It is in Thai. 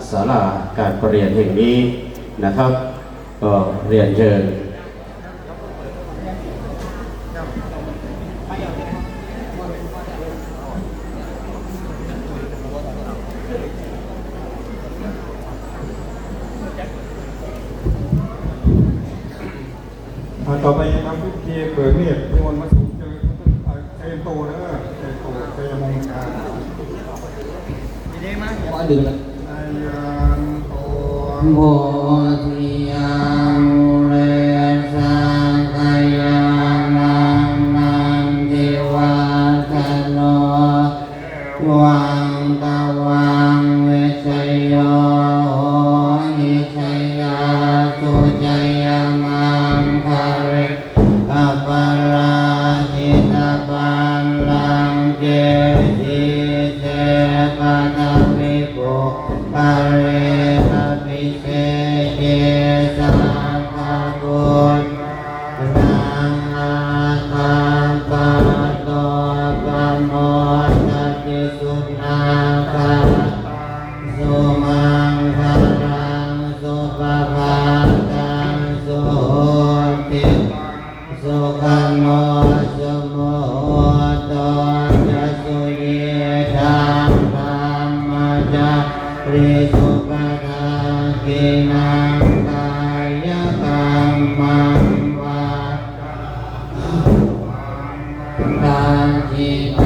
ศาลาการประเรียนแห่งนี้นะครับก็เรียนเชิญต่อไปทำพิธีเบิกเนตรนิมนต์พระสงฆ์เจริญโตนะเจริญโตเจริญมงคลมีได้ไหมว่าดื่มเลยอายันโตโมทิยังเรสังขยังนังทิวัฒโนวังตวังเวชโยนิชยาตุจยมังคาริอัปปาราชิตาปันลังเจติเตปัตวิปุปะเรอภิเศเยสังฆบุญนังอาคัมปะโตปะโมทัตติสุนาคาสุมังคารังสุปภาตังสุติสุขังโนสุโมโตจัสสุเยธามธรรมจักริสุปทากินังกายกรรมังวาทาจิต